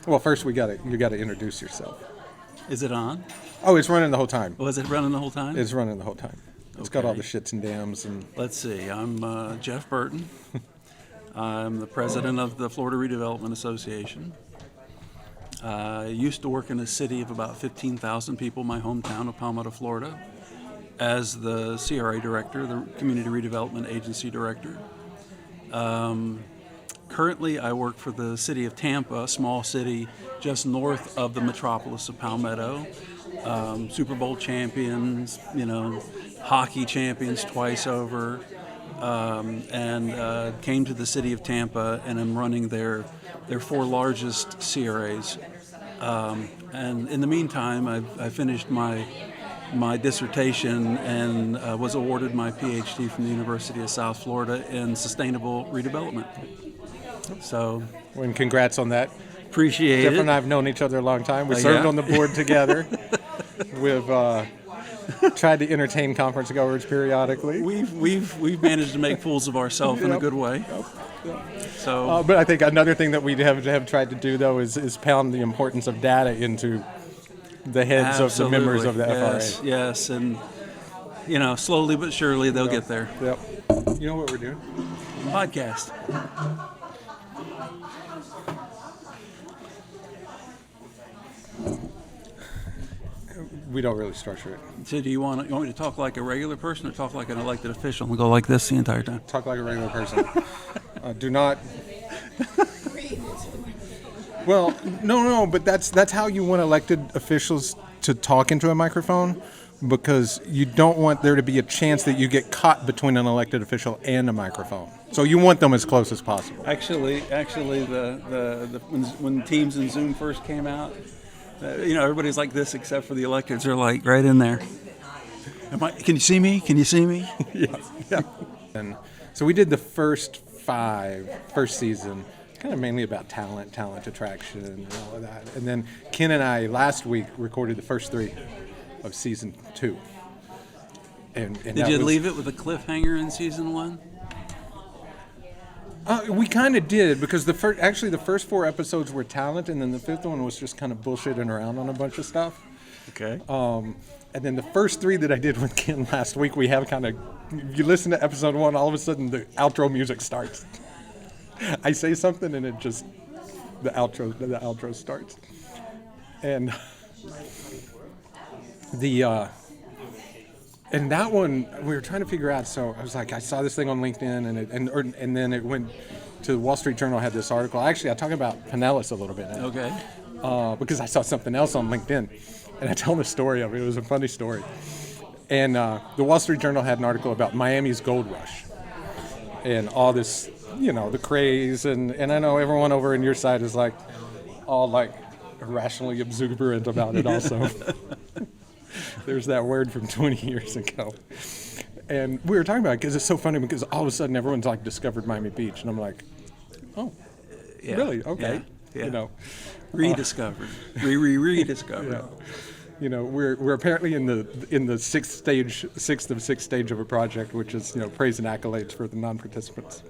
Well, first you gotta introduce yourself. Is it on? Oh, it's running the whole time. Was it running the whole time? It's running the whole time. It's got all the shits and dams and. Let's see. I'm Jeff Burton. I'm the president of the Florida Redevelopment Association. I used to work in a city of about 15,000 people, my hometown of Palmetto, Florida, as the CRA director, the Community Redevelopment Agency director. Currently, I work for the city of Tampa, a small city just north of the metropolis of Palmetto. Super Bowl champions, hockey champions twice over, and came to the city of Tampa, and I'm running their 4 largest CRAs. And in the meantime, I finished my dissertation and was awarded my PhD from the University of South Florida in Sustainable Redevelopment. So, and congrats on that. Appreciate Jeff it. and I have known each other a long time. We served on the board together. We've tried to entertain conference goers periodically. We've managed to make fools of ourselves in a good way. Yep. So, but I think another thing that we have tried to do though is pound the importance of data into the heads of the members of the FRA. Yes, and slowly but surely they'll get there. Yep. You know what we're doing? Podcast. We don't really structure it. So do you want me to talk like a regular person or talk like an elected official and go like this the entire time? Talk like a regular person. Do not. Well, no, but that's how you want elected officials to talk into a microphone, because you don't want there to be a chance that you get caught between an elected official and a microphone. So you want them as close as possible. Actually, when Teams and Zoom first came out, everybody's like this except for the electeds. They're like right in there. Can you see me? Can you see me? Yeah. And so we did the first season, kind of mainly about talent attraction, and all of that. And then Ken and I last week recorded the first 3 of season 2. And did you leave it with a cliffhanger in season 1? We kind of did, because the first 4 episodes were talent, and then the 5th one was just kind of bullshitting around on a bunch of stuff. Okay. And then the first 3 that I did with Ken last week, we have kind of, you listen to episode 1, all of a sudden the outro music starts. I say something and it just, the outro starts. And and that one, we were trying to figure out, so I was like, I saw this thing on LinkedIn, and then it went to the Wall Street Journal, had this article. Actually, I'm talking about Pinellas a little bit now. Okay. Because I saw something else on LinkedIn, and I told the story of it. It was a funny story. And the Wall Street Journal had an article about Miami's gold rush and all this, the CRAs, and I know everyone over on your side is like all like irrationally exuberant about it also. There's that word from 20 years ago. And we were talking about it because it's so funny, because all of a sudden everyone's like discovered Miami Beach, and I'm like, oh, yeah, really? Okay. Yeah. Rediscovered. Rediscovered. Yeah. We're apparently in the sixth of 6 stage of a project, which is praise and accolades for the non-participants.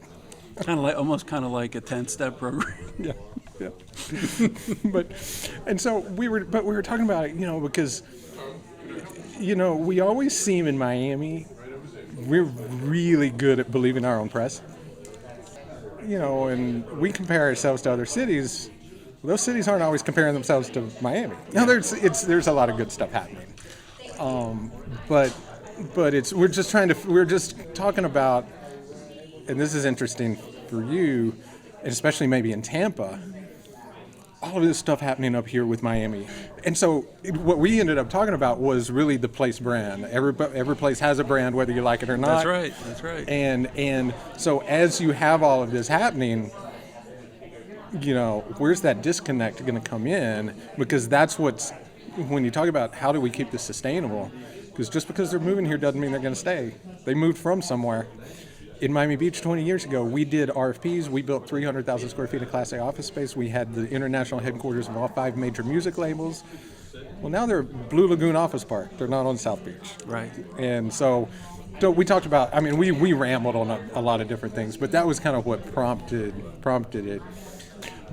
Almost kind of like a 10-step program. Yeah. So we were talking about it, because we always seem in Miami, we're really good at believing our own press. And we compare ourselves to other cities. Those cities aren't always comparing themselves to Miami. Now there's a lot of good stuff happening. But we're just talking about, and this is interesting for you, and especially maybe in Tampa, all of this stuff happening up here with Miami. And so what we ended up talking about was really the place brand. Every place has a brand, whether you like it or not. That's right. And so as you have all of this happening, where's that disconnect going to come in? Because that's when you talk about how do we keep this sustainable, because just because they're moving here doesn't mean they're going to stay. They moved from somewhere. In Miami Beach 20 years ago, we did RFPs. We built 300,000 square feet of Class A office space. We had the international headquarters of all 5 major music labels. Well, now they're Blue Lagoon Office Park. They're not on South Beach. Right. And so we talked about, we rambled on a lot of different things, but that was kind of what prompted it.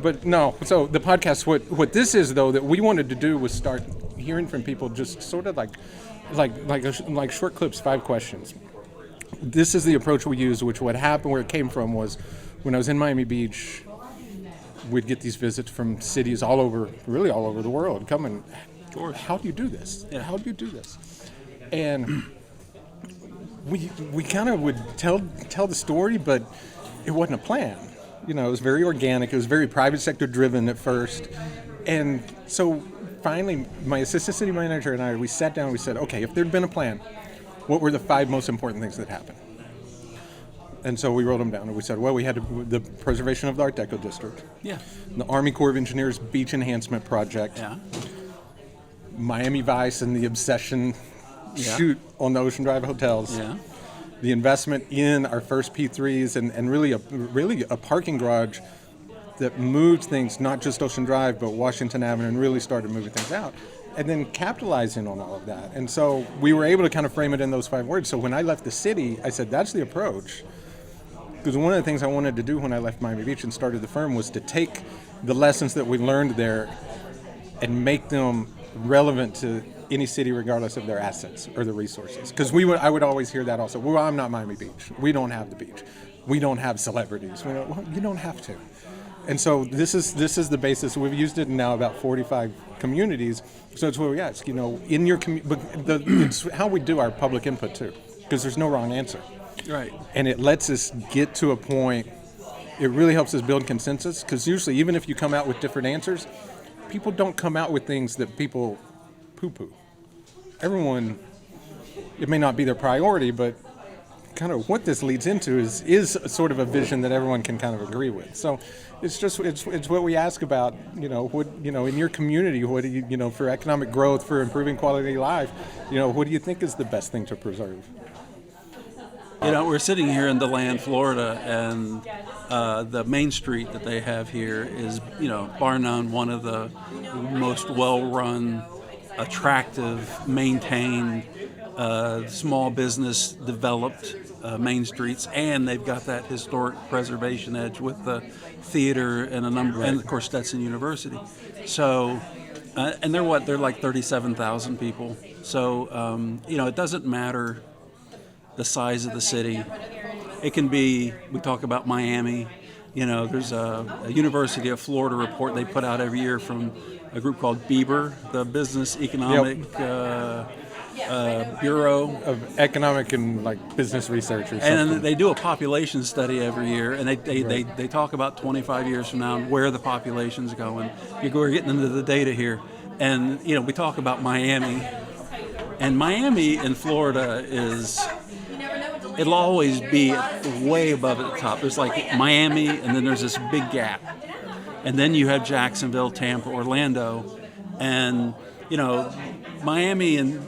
But no, so the podcast, what this is though that we wanted to do was start hearing from people, just sort of like short clips, 5 questions. This is the approach we use, which what happened, where it came from was when I was in Miami Beach, we'd get these visits from cities all over the world coming. How do you do this? Yeah. How do you do this? And we kind of would tell the story, but it wasn't a plan. It was very organic. It was very private sector driven at first. And so finally, my assistant city manager and I, we sat down and we said, okay, if there'd been a plan, what were the 5 most important things that happened? And so we wrote them down and we said, well, we had the preservation of the Art Deco district. Yeah. The Army Corps of Engineers Beach Enhancement Project. Yeah. Miami Vice and the obsession Yeah. shoot on the Ocean Drive hotels. Yeah. The investment in our first P3s and really a parking garage that moved things, not just Ocean Drive, but Washington Avenue, and really started moving things out. And then capitalizing on all of that. And so we were able to kind of frame it in those 5 words. So when I left the city, I said, that's the approach. Because one of the things I wanted to do when I left Miami Beach and started the firm was to take the lessons that we learned there and make them relevant to any city regardless of their assets or the resources. Because I would always hear that also. Well, I'm not Miami Beach. We don't have the beach. We don't have celebrities. Well, you don't have to. And so this is the basis. We've used it in now about 45 communities. So it's where we ask, in your community, but it's how we do our public input too, because there's no wrong answer. Right. And it lets us get to a point. It really helps us build consensus, because usually, even if you come out with different answers, people don't come out with things that people poo-poo. Everyone, it may not be their priority, but kind of what this leads into is sort of a vision that everyone can kind of agree with. So it's what we ask about, in your community, what do you, for economic growth, for improving quality of life, what do you think is the best thing to preserve? We're sitting here in Deland, Florida, and the main street that they have here is, bar none, one of the most well-run, attractive, maintained, small business developed main streets, and they've got that historic preservation edge with the theater and and of course Stetson University. So, and they're like 37,000 people. So, it doesn't matter the size of the city. It can be, we talk about Miami, there's a University of Florida report they put out every year from a group called BEBR, the Business Economic Bureau of Economic and Business Research or something. And they do a population study every year, and they talk about 25 years from now and where the population's going. We're getting into the data here. And, we talk about Miami. And Miami in Florida it'll always be way above at the top. There's like Miami, and then there's this big gap. And then you have Jacksonville, Tampa, Orlando. And, Miami and,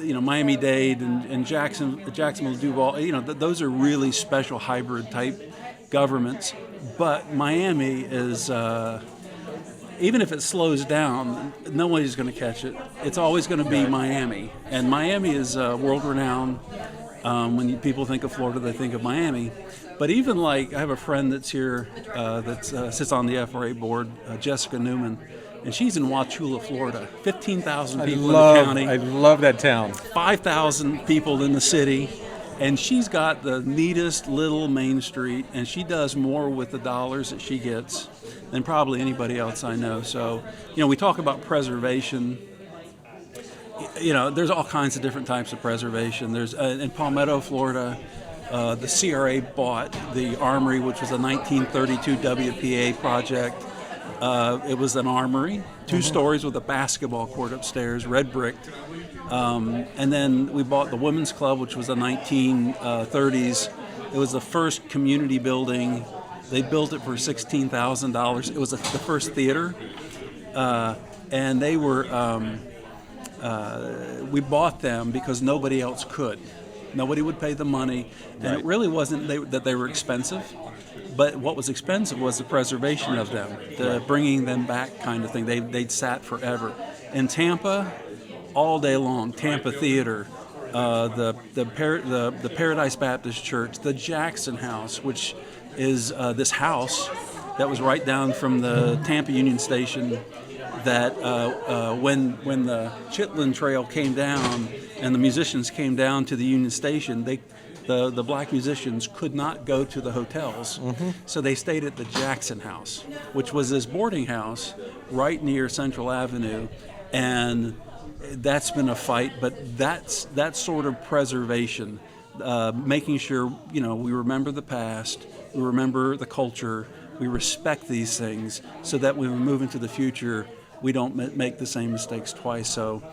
Miami-Dade and Jacksonville, Duval, those are really special hybrid type governments. But Miami is, even if it slows down, nobody's going to catch it. It's always going to be Miami. And Miami is world-renowned. When people think of Florida, they think of Miami. But even I have a friend that's here that sits on the FRA board, Jessica Newman, and she's in Wauchula, Florida. 15,000 people in the county. I love that town. 5,000 people in the city. And she's got the neatest little main street, and she does more with the dollars that she gets than probably anybody else I know. So, we talk about preservation. There's all kinds of different types of preservation. There's in Palmetto, Florida, the CRA bought the Armory, which was a 1932 WPA project. It was an armory, 2 stories with a basketball court upstairs, red bricked. And then we bought the Women's Club, which was a 1930s. It was the first community building. They built it for $16,000. It was the first theater. And they were... we bought them because nobody else could. Nobody would pay the money, and it really wasn't that they were expensive, but what was expensive was the preservation of them, the bringing them back kind of thing. They'd sat forever. In Tampa, all day long, Tampa Theater, the Paradise Baptist Church, the Jackson House, which is this house that was right down from the Tampa Union Station. That when the Chitlin Trail came down and the musicians came down to the Union Station, the black musicians could not go to the hotels, so they stayed at the Jackson House, which was this boarding house right near Central Avenue, and that's been a fight. But that sort of preservation, making sure we remember the past, we remember the culture, we respect these things, so that when we move into the future, we don't make the same mistakes twice. So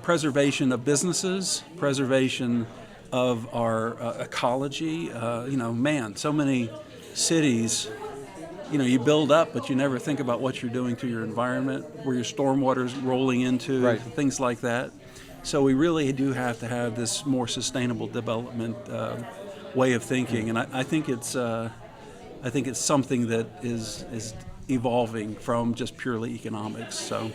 preservation of businesses, preservation of our ecology. So many cities, you build up, but you never think about what you're doing to your environment, where your stormwater's rolling into, right. Things like that. So we really do have to have this more sustainable development way of thinking, and I think it's something that is evolving from just purely economics. So,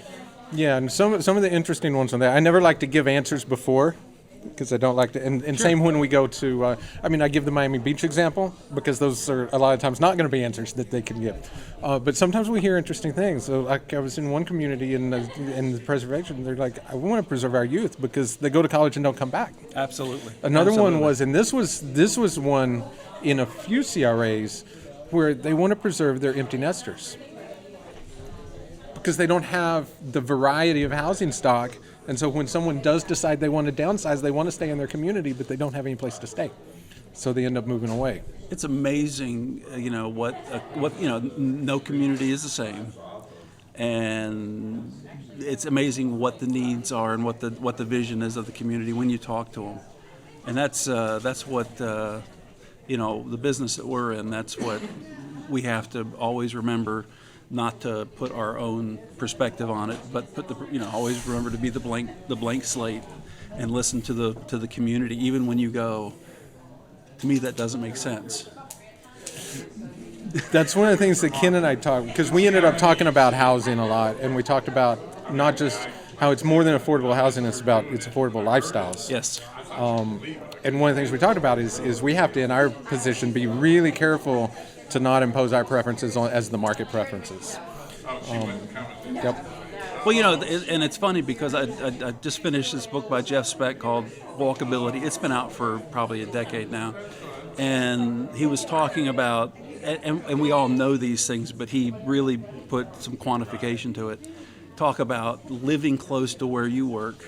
yeah, and some of the interesting ones on that. I never like to give answers before, because I don't like to. And sure. Same when we go to. I give the Miami Beach example because those are a lot of times not going to be answers that they can give. But sometimes we hear interesting things. So, like I was in one community in the preservation. They're like, I want to preserve our youth because they go to college and don't come back. Absolutely. Another one was, and this was one in a few CRAs, where they want to preserve their empty nesters because they don't have the variety of housing stock. And so when someone does decide they want to downsize, they want to stay in their community, but they don't have any place to stay. So they end up moving away. It's amazing, no community is the same. And it's amazing what the needs are and what the vision is of the community when you talk to them. And that's what the business that we're in, that's what we have to always remember, not to put our own perspective on it, but always remember to be the blank slate and listen to the community, even when you go, to me that doesn't make sense. That's one of the things that Ken and I talked, because we ended up talking about housing a lot, and we talked about not just how it's more than affordable housing, it's affordable lifestyles. Yes. And one of the things we talked about is we have to, in our position, be really careful to not impose our preferences as the market preferences. Yep. Well, and it's funny because I just finished this book by Jeff Speck called Walkability. It's been out for probably a decade now. And he was talking about, and we all know these things, but he really put some quantification to it. Talk about living close to where you work,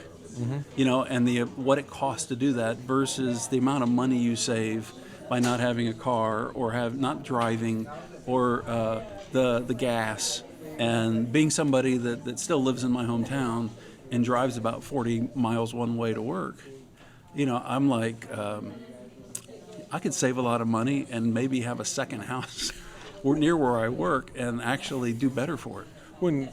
and what it costs to do that versus the amount of money you save by not having a car or not driving or the gas. And being somebody that still lives in my hometown and drives about 40 miles one way to work, I'm like, I could save a lot of money and maybe have a second house near where I work and actually do better for it. And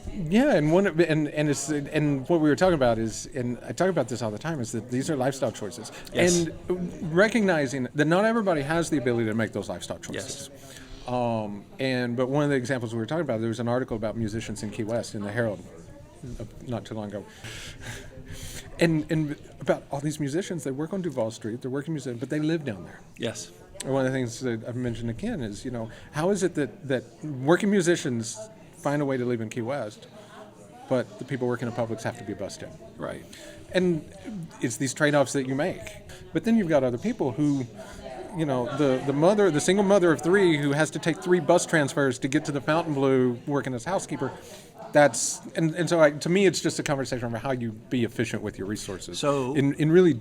what we were talking about is, and I talk about this all the time, is that these are lifestyle choices. Yes. And recognizing that not everybody has the ability to make those lifestyle choices. Yes. But one of the examples we were talking about, there was an article about musicians in Key West in the Herald not too long ago. And about all these musicians, they work on Duval Street, they're working musicians, but they live down there. Yes. And one of the things that I've mentioned again is, how is it that working musicians find a way to live in Key West, but the people working in Publix have to be bussed in? Right. And it's these trade-offs that you make. But then you've got other people who, the single mother of three who has to take 3 bus transfers to get to the Fontainebleau working as housekeeper. So to me, it's just a conversation about how you be efficient with your resources. So in really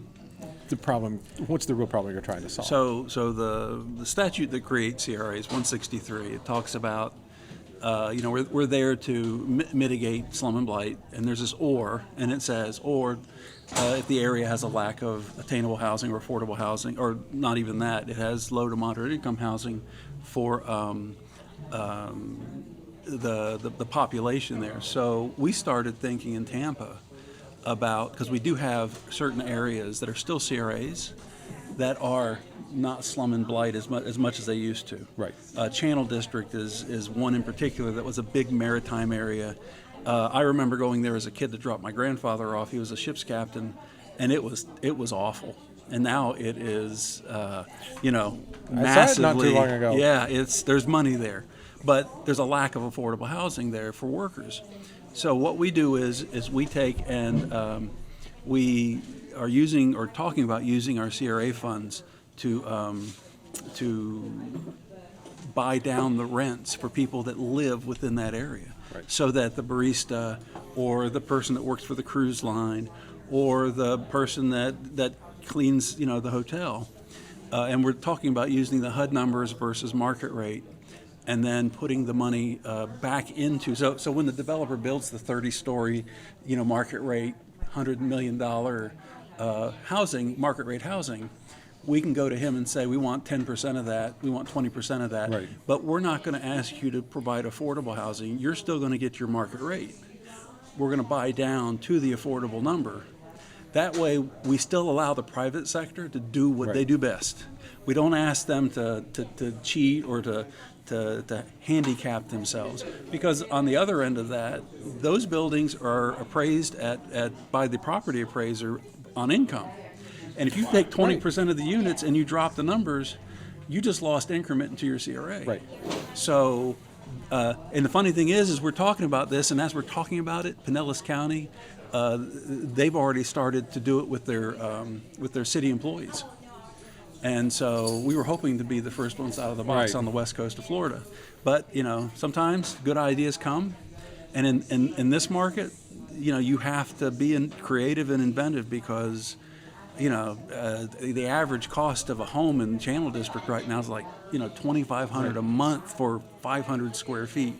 the problem, what's the real problem you're trying to solve? So the statute that creates CRA is 163. It talks about, we're there to mitigate slum and blight, and there's this and it says, if the area has a lack of attainable housing or affordable housing, or not even that, it has low to moderate income housing for the population there. So we started thinking in Tampa about, because we do have certain areas that are still CRAs that are not slum and blight as much as they used to. Right. Channel District is one in particular that was a big maritime area. I remember going there as a kid to drop my grandfather off. He was a ship's captain, and it was awful. And now it is, massively. I saw it not too long ago. Yeah, there's money there. but there's a lack of affordable housing there for workers. So what we do is we take and we are using or talking about using our CRA funds to buy down the rents for people that live within that area, Right. so that the barista or the person that works for the cruise line or the person that cleans the hotel, and we're talking about using the HUD numbers versus market rate, and then putting the money back into so when the developer builds the 30-story market rate $100 million housing, market rate housing, we can go to him and say, we want 10% of that, we want 20% of that, Right. but we're not going to ask you to provide affordable housing. You're still going to get your market rate. We're going to buy down to the affordable number. That way, we still allow the private sector to do what they do best. We don't ask them to cheat or to handicap themselves, because on the other end of that, those buildings are appraised by the property appraiser on income. And if you take 20% of the units and you drop the numbers, you just lost increment into your CRA. Right. So, and the funny thing is we're talking about this, and as we're talking about it, Pinellas County, they've already started to do it with their city employees. And so we were hoping to be the first ones out of the box Right. on the west coast of Florida. But, sometimes good ideas come. And in this market, you have to be creative and inventive, because, the average cost of a home in Channel District right now is like, $2,500 a month for 500 square feet.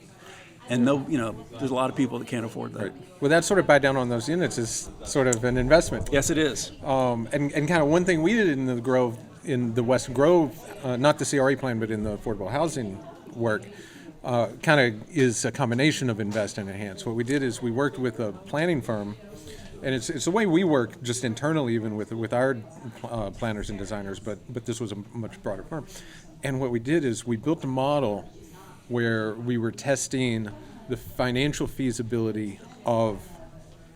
And there's a lot of people that can't afford that. Right. Well, that sort of buy down on those units is sort of an investment. Yes, it is. And kind of one thing we did in the Grove, in the West Grove, not the CRA plan, but in the affordable housing work, kind of is a combination of invest and enhance. What we did is we worked with a planning firm, and it's the way we work just internally, even with our planners and designers, but this was a much broader firm. And what we did is we built a model where we were testing the financial feasibility of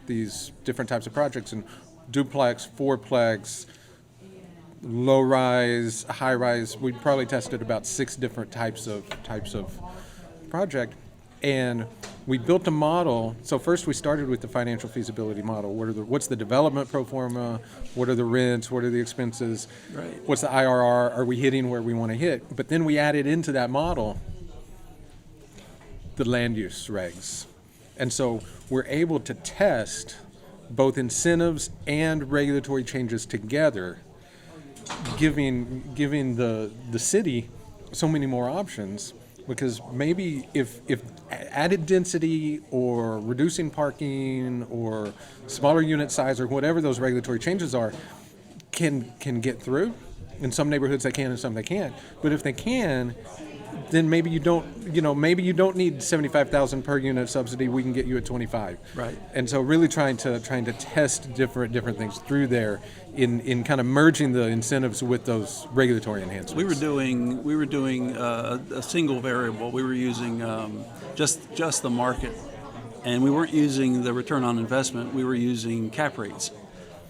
these different types of projects, and duplex, fourplex, low rise, high rise. We probably tested about 6 different types of project, and we built a model. So first we started with the financial feasibility model. What's the development pro forma? What are the rents? What are the expenses? Right. What's the IRR? Are we hitting where we want to hit? But then we added into that model the land use regs. And so we're able to test both incentives and regulatory changes together, giving the city so many more options, because maybe if added density or reducing parking or smaller unit size or whatever those regulatory changes are can get through. In some neighborhoods they can, and some they can't. But if they can, then maybe you don't need 75,000 per unit subsidy. We can get you at 25. Right. And so really trying to test different things through there in kind of merging the incentives with those regulatory enhancements. We were doing a single variable. We were using just the market, and we weren't using the return on investment. We were using cap rates,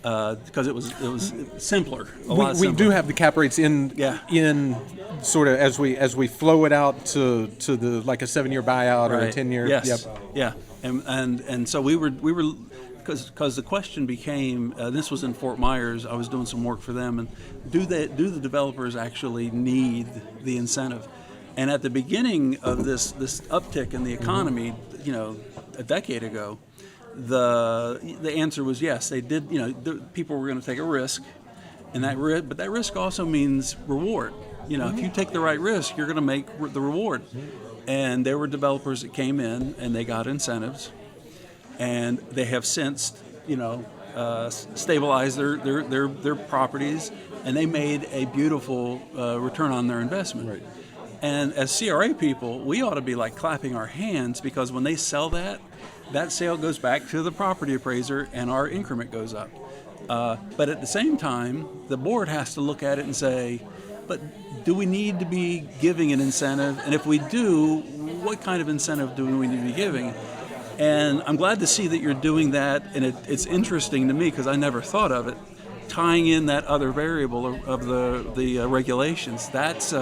because it was simpler. We do have the cap rates in sort of as we flow it out to the like a 7-year buyout or a 10-year. Yes. Yep. Yeah. And so we were because the question became, this was in Fort Myers. I was doing some work for them, and do the developers actually need the incentive? And at the beginning of this uptick in the economy, a decade ago, the answer was yes. They did. People were going to take a risk, and but that risk also means reward. If you take the right risk, you're going to make the reward. And there were developers that came in and they got incentives, and they have since, stabilized their properties, and they made a beautiful return on their investment. Right. And as CRA people, we ought to be like clapping our hands, because when they sell that sale goes back to the property appraiser and our increment goes up. But at the same time, the board has to look at it and say, but do we need to be giving an incentive? And if we do, what kind of incentive do we need to be giving? And I'm glad to see that you're doing that, and it's interesting to me because I never thought of it, tying in that other variable of the regulations. That's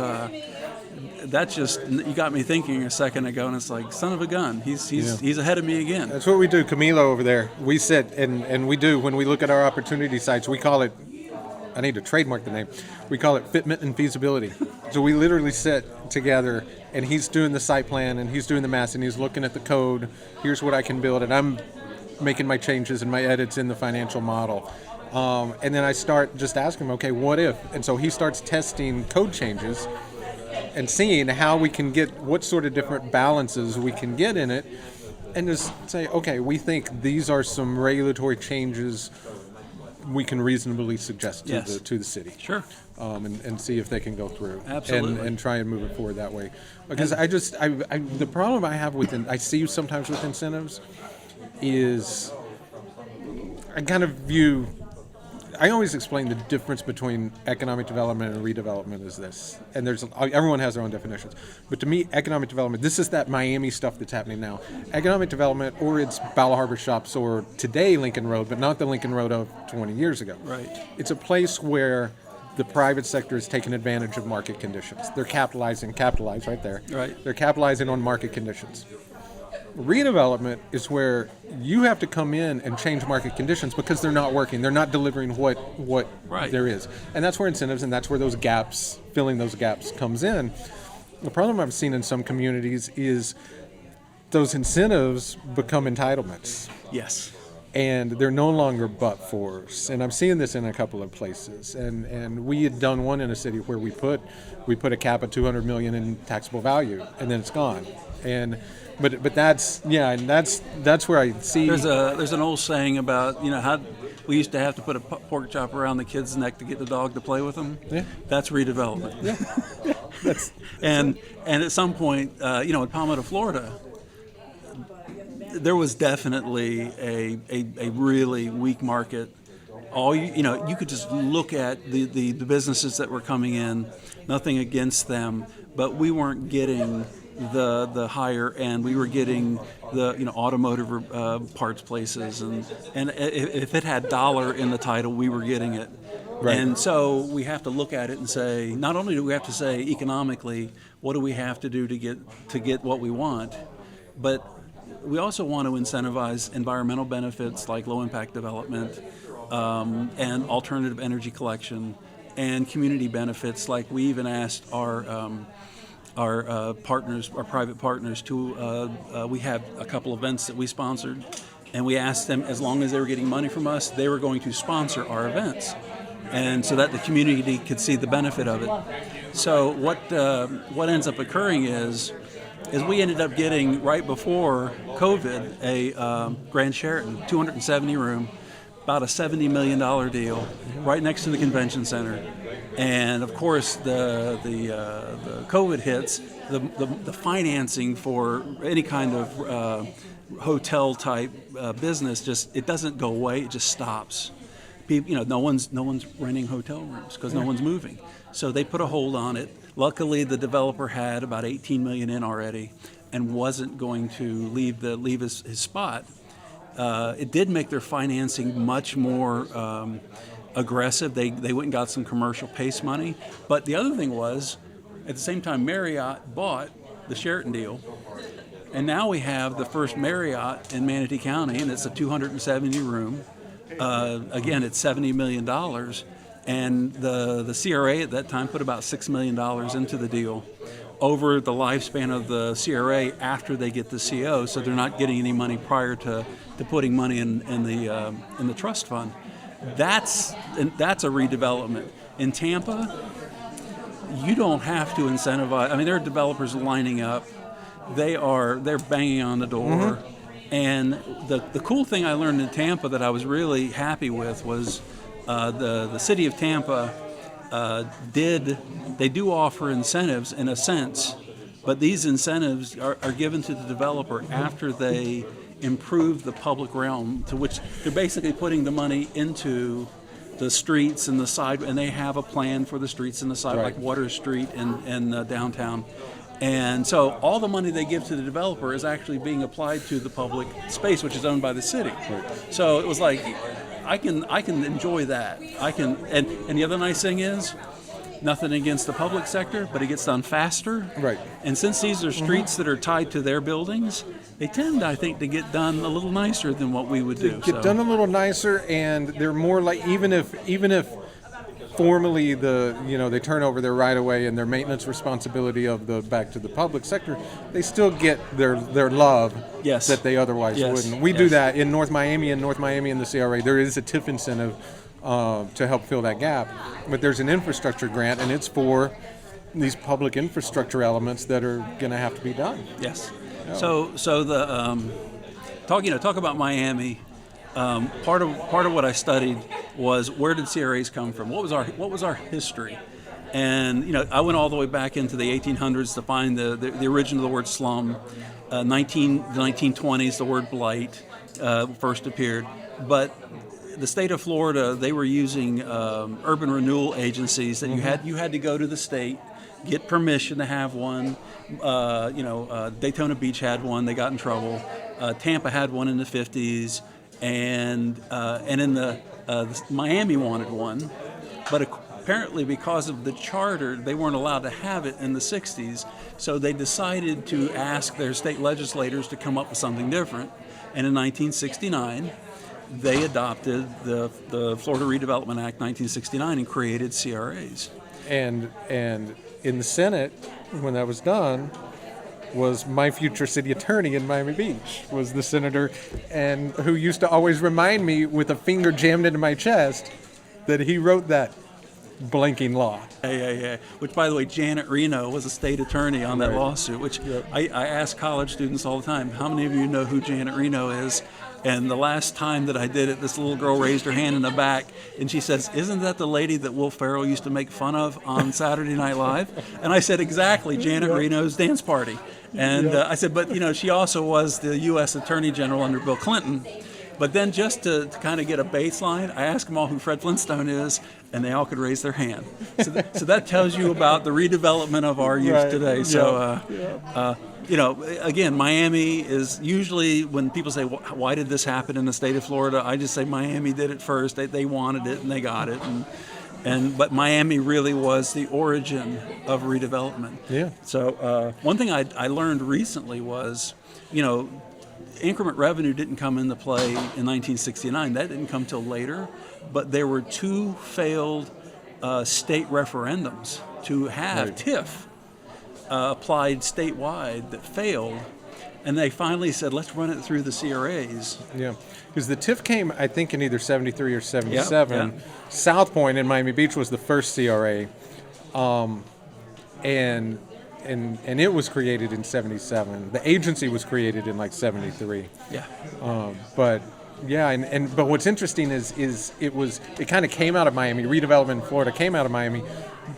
that just, you got me thinking a second ago, and it's like, son of a gun, he's ahead of me again. That's what we do. Camilo over there, we sit and we do, when we look at our opportunity sites, we call it, I need to trademark the name, we call it fitment and feasibility. So we literally sit together, and he's doing the site plan, and he's doing the math, and he's looking at the code, here's what I can build, and I'm making my changes and my edits in the financial model. And then I start just asking him, okay, what if? And so he starts testing code changes and seeing how we can get, what sort of different balances we can get in it, and just say, okay, we think these are some regulatory changes we can reasonably suggest to, Yes. to the city. Sure. And see if they can go through. Absolutely. And try and move it forward that way. Because the problem I have with, I see sometimes with incentives is I kind of view, I always explain the difference between economic development and redevelopment is this. And everyone has their own definitions. But to me, economic development, this is that Miami stuff that's happening now. Economic development, or it's Bala Harbor Shops, or today Lincoln Road, but not the Lincoln Road of 20 years ago. Right. It's a place where the private sector is taking advantage of market conditions. They're capitalize right there. Right. They're capitalizing on market conditions. Redevelopment is where you have to come in and change market conditions because they're not working. They're not delivering what Right. there is. And that's where incentives, and that's where those gaps, filling those gaps comes in. The problem I've seen in some communities is those incentives become entitlements. Yes. And they're no longer but-fors. And I'm seeing this in a couple of places. And we had done one in a city where we put a cap of $200 million in taxable value, and then it's gone. But that's where I see. There's an old saying about, how we used to have to put a pork chop around the kid's neck to get the dog to play with him. Yeah. That's redevelopment. Yeah. And at some point, in Palmetto, Florida, there was definitely a really weak market. You could just look at the businesses that were coming in, nothing against them, but we weren't getting the higher end. We were getting the automotive parts places, and if it had dollar in the title, we were getting it. Right. And so we have to look at it and say, not only do we have to say economically, what do we have to do to get what we want, but we also want to incentivize environmental benefits like low impact development and alternative energy collection, and community benefits like we even asked our partners, our private partners, to we had a couple events that we sponsored, and we asked them, as long as they were getting money from us, they were going to sponsor our events, and so that the community could see the benefit of it. So what ends up occurring is we ended up getting, right before COVID, a Grand Sheraton, 270 room, about a $70 million deal, right next to the convention center. And of course, the COVID hits, the financing for any kind of hotel type business it doesn't go away. It just stops. People, no one's renting hotel rooms because no one's moving. So they put a hold on it. Luckily, the developer had about $18 million in already, and wasn't going to leave his spot. It did make their financing much more aggressive. They went and got some commercial PACE money. But the other thing was, at the same time, Marriott bought the Sheraton deal, and now we have the first Marriott in Manatee County, and it's a 270 room. Again, it's $70 million. And the CRA at that time put about $6 million into the deal over the lifespan of the CRA after they get the CO, so they're not getting any money prior to putting money in the trust fund. That's a redevelopment. In Tampa, you don't have to incentivize. I mean, there are developers lining up. They're banging on the door. Mm-hmm. And the cool thing I learned in Tampa that I was really happy with was the city of Tampa do offer incentives in a sense, but these incentives are given to the developer after they improve the public realm, to which they're basically putting the money into the streets and the side, and they have a plan for the streets and the side, right, like Water Street and downtown. And so all the money they give to the developer is actually being applied to the public space, which is owned by the city. Right. So it was like, I can enjoy that. And the other nice thing is, Nothing against the public sector, but it gets done faster. Right. And since these are streets that are tied to their buildings, they tend, I think, to get done a little nicer than what we would do. Get done a little nicer, and they're more like, even if formally they turn over their right of way and their maintenance responsibility of the back to the public sector, they still get their love Yes. that they otherwise Yes. wouldn't. We Yes. do that in North Miami and the CRA. There is a TIF incentive to help fill that gap, but there's an infrastructure grant, and it's for these public infrastructure elements that are going to have to be done. Yes. So the talk about Miami. Part of what I studied was, where did CRAs come from? What was our history? And I went all the way back into the 1800s to find the origin of the word slum. The 1920s, the word blight first appeared, but the state of Florida, they were using urban renewal agencies that you had to go to the state, get permission to have one. Daytona Beach had one. They got in trouble. Tampa had one in the 50s, and in the Miami wanted one, but apparently because of the charter, they weren't allowed to have it in the 60s. So they decided to ask their state legislators to come up with something different. And in 1969, they adopted the Florida Redevelopment Act 1969 and created CRAs. And in the Senate, when that was done, was my future city attorney in Miami Beach, was the senator, and who used to always remind me with a finger jammed into my chest that he wrote that blanking law. Yeah. Which, by the way, Janet Reno was a state attorney on that lawsuit, which I ask college students all the time, how many of you know who Janet Reno is? And the last time that I did it, this little girl raised her hand in the back, and she says, "Isn't that the lady that Will Ferrell used to make fun of on Saturday Night Live?" And I said, "Exactly, Janet Reno's dance party." And I said, "But she also was the U.S. Attorney General under Bill Clinton." But then, just to kind of get a baseline, I asked them all who Fred Flintstone is, and they all could raise their hand. So that tells you about the redevelopment of our youth today. So, again, Miami is usually, when people say, why did this happen in the state of Florida? I just say Miami did it first. They wanted it, and they got it. But Miami really was the origin of redevelopment. Yeah. So one thing I learned recently was, increment revenue didn't come into play in 1969. That didn't come till later. But there were two failed state referendums to have TIF applied statewide that failed. And they finally said, let's run it through the CRAs. Yeah, because the TIF came, I think, in either 73 or 77. Yeah. South Point in Miami Beach was the first CRA. And it was created in 77. The agency was created in 73. Yeah. But what's interesting is it kind of came out of Miami. Redevelopment in Florida came out of Miami,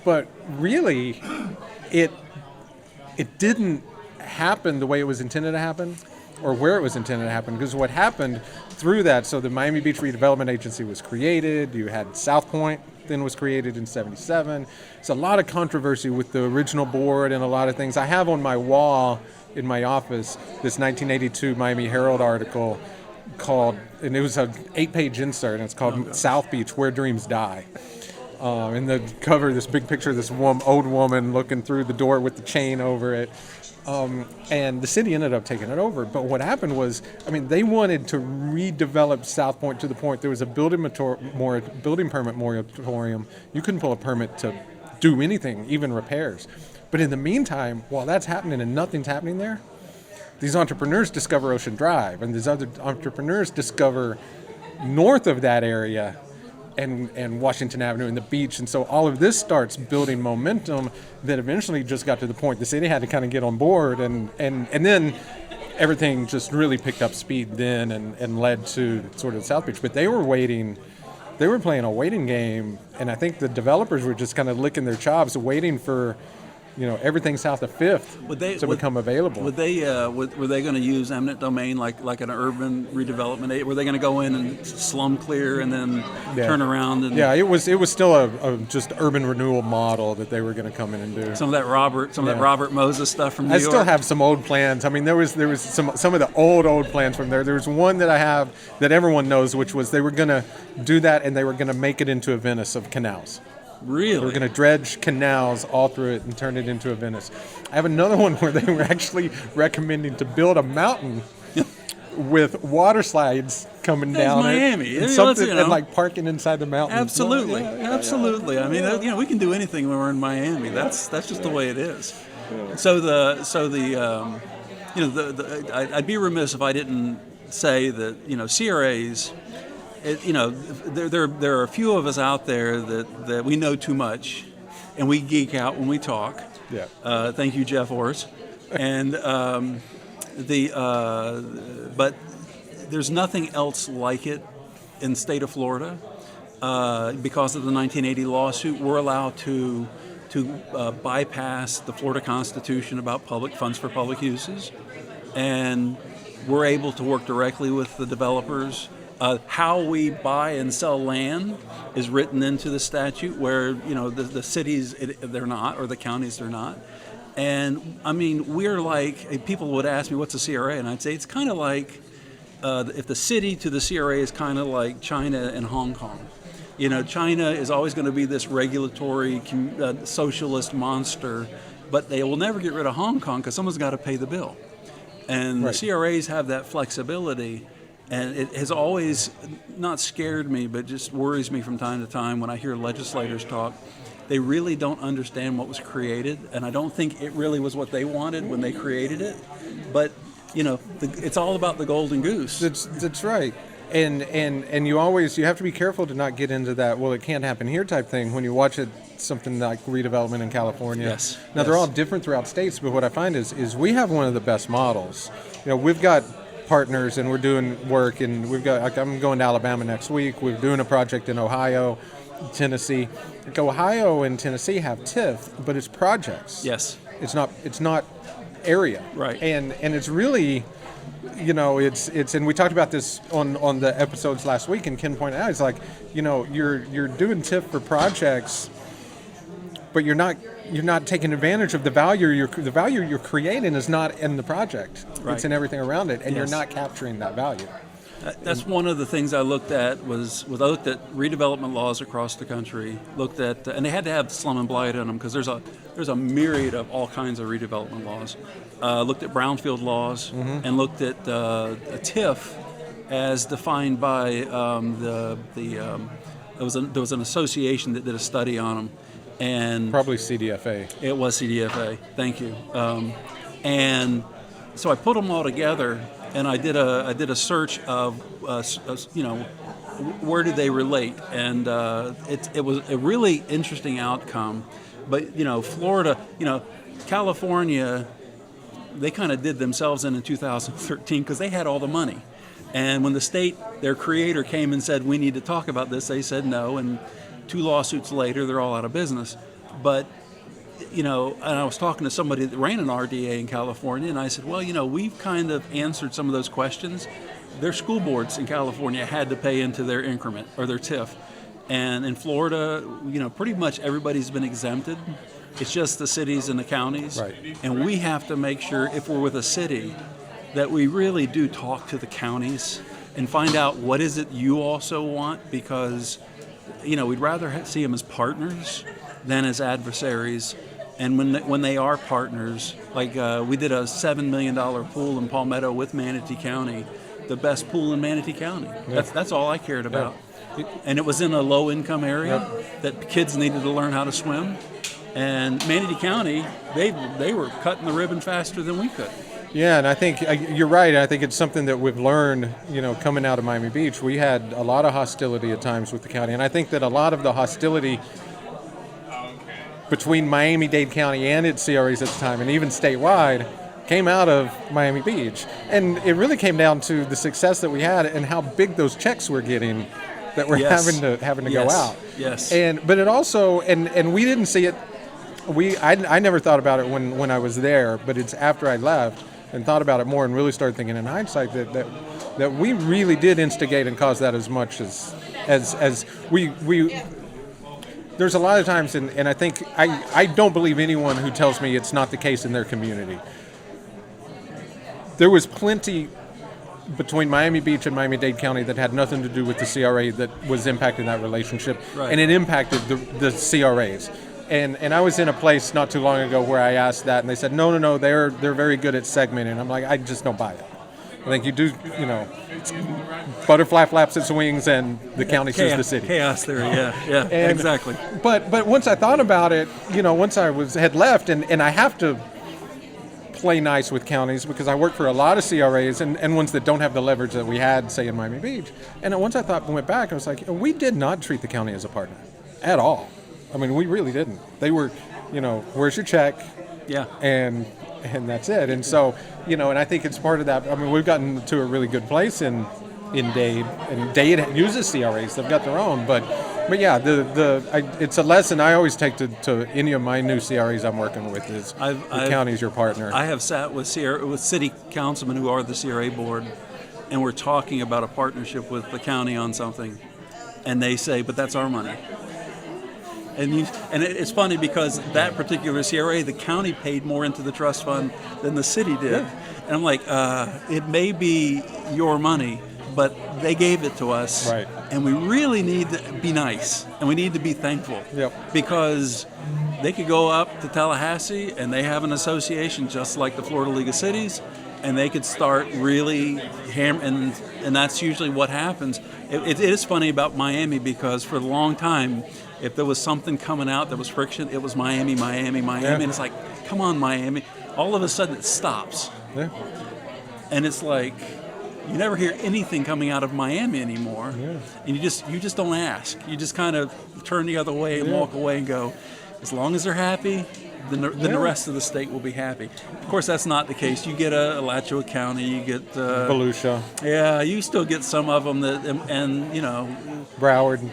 but really it didn't happen the way it was intended to happen, or where it was intended to happen. Because what happened through that, so the Miami Beach Redevelopment Agency was created. You had South Point then was created in 77. It's a lot of controversy with the original board and a lot of things. I have on my wall in my office this 1982 Miami Herald article called, and it was an 8-page insert, and it's called South Beach, Where Dreams Die. In the cover, this big picture of this old woman looking through the door with the chain over it. And the city ended up taking it over. But what happened was, they wanted to redevelop South Point to the point there was a building permit moratorium. You couldn't pull a permit to do anything, even repairs. But in the meantime, while that's happening and nothing's happening there, these entrepreneurs discover Ocean Drive, and these other entrepreneurs discover north of that area and Washington Avenue and the beach. And so all of this starts building momentum that eventually just got to the point the city had to kind of get on board. And then everything just really picked up speed then and led to sort of South Beach. But they were playing a waiting game. And I think the developers were just kind of licking their chops, waiting for everything south of 5th to become available. Were they going to use eminent domain like an urban redevelopment? Were they going to go in and slum clear and then turn around? It was still a just urban renewal model that they were going to come in and do. Some of that Robert Moses stuff from New York. I still have some old plans. There was some of the old plans from there. There was one that I have that everyone knows, which was they were going to do that and they were going to make it into a Venice of canals. Really? We're going to dredge canals all through it and turn it into a Venice. I have another one where they were actually recommending to build a mountain with water slides coming That's down Miami. it, You know, and something, you know. and like parking inside the mountain. Absolutely, Yeah. absolutely. I mean, you know, we can do anything when we're in Miami. That's just the way it is. So you know, I'd be remiss if I didn't say that, you know, CRAs. You know, there are a few of us out there that we know too much, and we geek out when we talk. Yeah. Thank you, Jeff Orrs. And but there's nothing else like it in the state of Florida. Because of the 1980 lawsuit, we're allowed to bypass the Florida Constitution about public funds for public uses, and we're able to work directly with the developers. How we buy and sell land is written into the statute, where, you know, the cities they're not, or the counties they're not. And I mean, we're like, people would ask me, what's a CRA? And I'd say it's kind of like, if the city to the CRA is kind of like China and Hong Kong. You know, China is always going to be this regulatory socialist monster, but they will never get rid of Hong Kong because someone's got to pay the bill. And Right. the CRAs have that flexibility, and it has always not scared me, but just worries me from time to time when I hear legislators talk. They really don't understand what was created, and I don't think it really was what they wanted when they created it. But, you know, it's all about the golden goose. That's right. And you have to be careful to not get into that, well, it can't happen here type thing when you watch something like redevelopment in California. Yes. Now, they're all different throughout states, but what I find is we have one of the best models. You know, we've got partners and we're doing work, and we've got, like, I'm going to Alabama next week. We're doing a project in Ohio, Tennessee. Like, Ohio and Tennessee have TIF, but it's projects. Yes. It's not area. Right. And it's really, you know, it's and we talked about this on the episodes last week, and Ken pointed out, it's like, you know, you're doing TIF for projects, but you're not taking advantage of the value you're creating is not in the project. Right. It's in everything around it, and Yes. you're not capturing that value. That's one of the things I looked at was I looked at redevelopment laws across the country. Looked at and they had to have slum and blight in them because there's a myriad of all kinds of redevelopment laws. Looked at brownfield laws and looked at a TIF as defined by there was an association that did a study on them, and Probably CDFA. it was CDFA. Thank you. And so I put them all together, and I did a search of you know, where did they relate, and it was a really interesting outcome. But, you know, Florida, you know, California, they kind of did themselves in 2013 because they had all the money. And when the state, their creator, came and said, we need to talk about this, they said no. And 2 lawsuits later, they're all out of business. But, you know, and I was talking to somebody that ran an RDA in California, and I said, well, you know, we've kind of answered some of those questions. Their school boards in California had to pay into their increment or their TIF. And in Florida, you know, pretty much everybody's been exempted. It's just the cities and the counties. Right. And we have to make sure, if we're with a city, that we really do talk to the counties and find out what is it you also want, because, you know, we'd rather see them as partners than as adversaries. And when they are partners, like we did a $7 million pool in Palmetto with Manatee County, the best pool in Manatee County. Yeah. That's all I cared about. Yeah. And it was in a low-income area that kids needed to learn how to swim. And Manatee County, they were cutting the ribbon faster than we could. Yeah, and I think you're right. I think it's something that we've learned, you know, coming out of Miami Beach. We had a lot of hostility at times with the county, and I think that a lot of the hostility between Miami-Dade County and its CRAs at the time, and even statewide, came out of Miami Beach. And it really came down to the success that we had and how big those checks we're getting that we're having to go out. Yes. But it also, and we didn't see it. I never thought about it when I was there, but it's after I left and thought about it more and really started thinking in hindsight that we really did instigate and cause that as much as we. There's a lot of times, and I think I don't believe anyone who tells me it's not the case in their community. There was plenty between Miami Beach and Miami-Dade County that had nothing to do with the CRA that was impacting that relationship, Right. and it impacted the CRAs. And I was in a place not too long ago where I asked that, and they said, no, they're very good at segmenting. I'm like, I just don't buy it. I think you do, butterfly flaps its wings and the county sues the city. Chaos theory, yeah, And- exactly. But once I thought about it, once I had left, and I have to play nice with counties because I work for a lot of CRAs and ones that don't have the leverage that we had, say, in Miami Beach. And once I went back, I was like, we did not treat the county as a partner at all. I mean, we really didn't. They were, where's your check? Yeah. And that's it. And so, and I think it's part of that. I mean, we've gotten to a really good place in Dade, and Dade uses CRAs. They've got their own, but yeah, it's a lesson I always take to any of my new CRAs I'm working with is the county's your partner. I have sat with city councilmen who are the CRA board, and we're talking about a partnership with the county on something, and they say, "But that's our money." And it's funny because that particular CRA, the county paid more into the trust fund than the city did. Yeah. And I'm like, it may be your money, but they gave it to us. Right. And we really need to be nice, and we need to be thankful. Yep. Because they could go up to Tallahassee, and they have an association just like the Florida League of Cities, and they could start really and that's usually what happens. It is funny about Miami because for a long time, if there was something coming out that was friction, it was Miami, Yeah. and it's like, come on, Miami. All of a sudden, it stops, Yeah. and it's like you never hear anything coming out of Miami anymore, and you just don't ask. You just kind of turn the other way and walk away and go, as long as they're happy, then the rest of the state will be happy. Of course, that's not the case. You get Alachua County, you get Volusia, yeah, you still get some of them that, and Broward.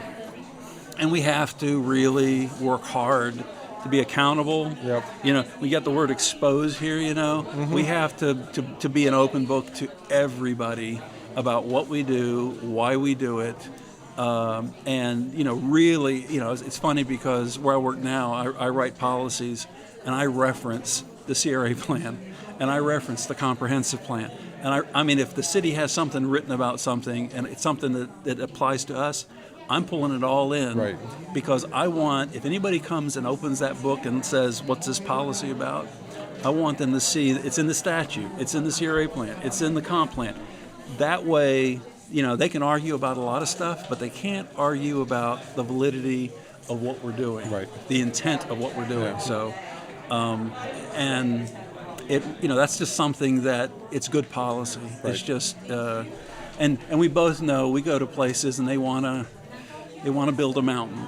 and we have to really work hard to be accountable. Yep. We got the word expose here, We have to be an open book to everybody about what we do, why we do it. And, really, it's funny because where I work now, I write policies and I reference the CRA plan and I reference the comprehensive plan. And I mean, if the city has something written about something and it's something that applies to us, I'm pulling it all in. Right. Because I want, if anybody comes and opens that book and says, what's this policy about? I want them to see it's in the statute, it's in the CRA plan, it's in the comp plan. That way, they can argue about a lot of stuff, but they can't argue about the validity of what we're doing, Right. the intent of what we're doing. Yeah. So, and it, that's just something that it's good policy. Right. It's just, and we both know we go to places and they want to build a mountain.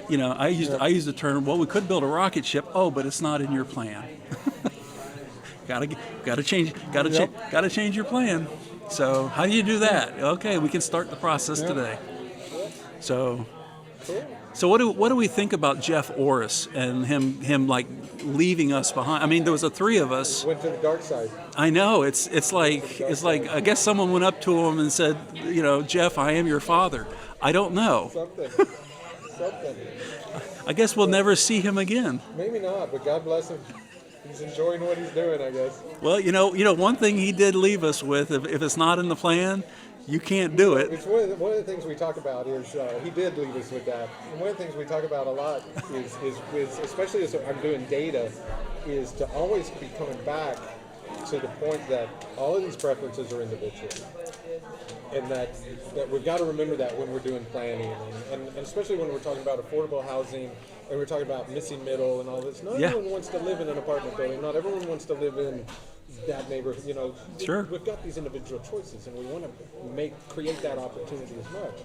I use the term, well, we could build a rocket ship. Oh, but it's not in your plan. Gotta change your plan. So how do you do that? Okay, we can start the process today. So what do we think about Jeff Orris and him like leaving us behind? I mean, there was the three of us. Went to the dark side. I know it's like I guess someone went up to him and said, Jeff, I am your father. I don't know. Something. I guess we'll never see him again. Maybe not, but God bless him. He's enjoying what he's doing, I guess. Well, one thing he did leave us with, if it's not in the plan, you can't do it. It's one of the things we talk about is he did leave us with that. And one of the things we talk about a lot is especially as I'm doing data, is to always be coming back to the point that all of these preferences are individual. And that we've got to remember that when we're doing planning, and especially when we're talking about affordable housing, and we're talking about missing middle and all this. Not everyone wants to live in an apartment building. Not everyone wants to live in that neighborhood. Sure. We've got these individual choices, and we want to create that opportunity as much.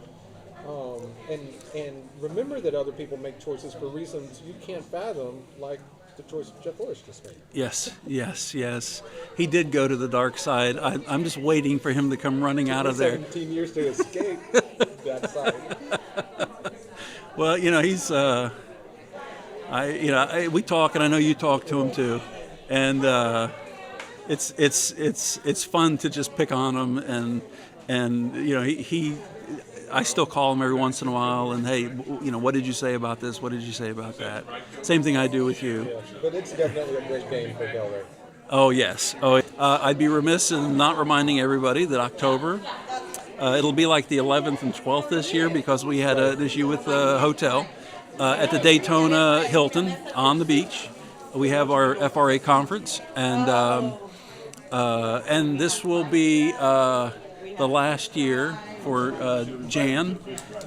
And remember that other people make choices for reasons you can't fathom, like the choice Jeff Orris just made. Yes. He did go to the dark side. I'm just waiting for him to come running out of there. 17 years to escape that side. Well, he's. We talk, and I know you talk to him too, and it's fun to just pick on him, and he. I still call him every once in a while, and hey, what did you say about this? What did you say about that? Same thing I do with you. Yeah, but it's definitely a great game for Delray. Oh, yes. I'd be remiss in not reminding everybody that October, it'll be like the 11th and 12th this year because we had an issue with the hotel. At the Daytona Hilton on the beach, we have our FRA conference, and this will be the last year for Jan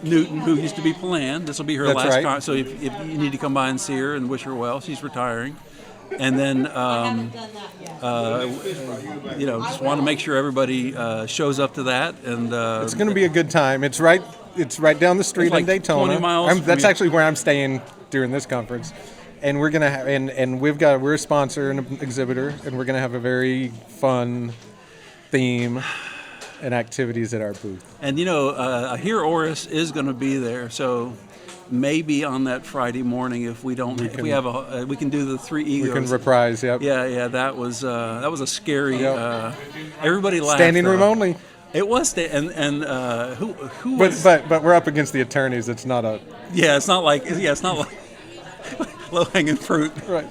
Newton, who used to be Palan. This will be her That's last right. so if you need to come by and see her and wish her well, she's retiring. And then, just want to make sure everybody shows up to that. And It's going to be a good time. It's right down the street It's like in Daytona. 20 miles That's from- actually where I'm staying during this conference. And we're gonna have, we're a sponsor and an exhibitor, and we're gonna have a very fun theme and activities at our booth. And I hear Oris is going to be there, so maybe on that Friday morning, if we don't, if we have we can do the Three Egos. We can reprise. Yep. Yeah, that was a scary. Yep. Everybody laughed. Standing though. room only. It was, who was? But we're up against the attorneys. It's not a Yeah, it's not like low hanging fruit. right.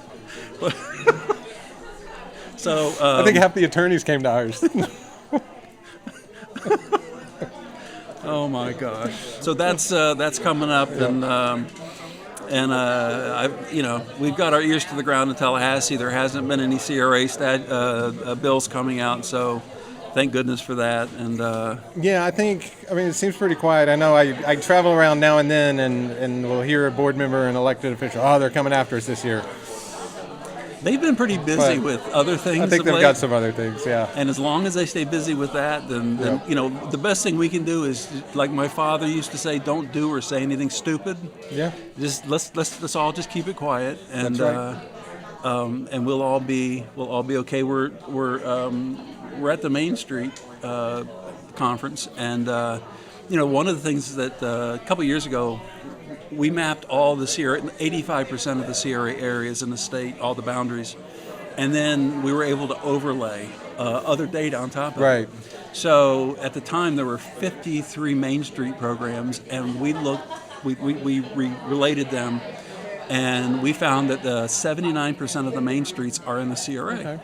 So I think half the attorneys came to ours. oh my gosh! So that's coming up, we've got our ears to the ground in Tallahassee. There hasn't been any CRA bills coming out, so thank goodness for that. And Yeah, it seems pretty quiet. I know I travel around now and then, and we'll hear a board member and elected official, they're coming after us this year. they've been pretty busy But with other things. I think of they've late. got some other things, yeah. And as long as they stay busy with that, then the best thing we can do is, like my father used to say, don't do or say anything stupid. Yeah. Just let's all just keep it quiet, and That's right. and we'll all be okay. We're at the Main Street conference, and one of the things that a couple years ago we mapped all the 85% of the CRA areas in the state, all the boundaries, and then we were able to overlay other data on top of Right. it. So at the time there were 53 Main Street programs, and we related them, and we found that 79% of the main streets are in the CRA. Okay.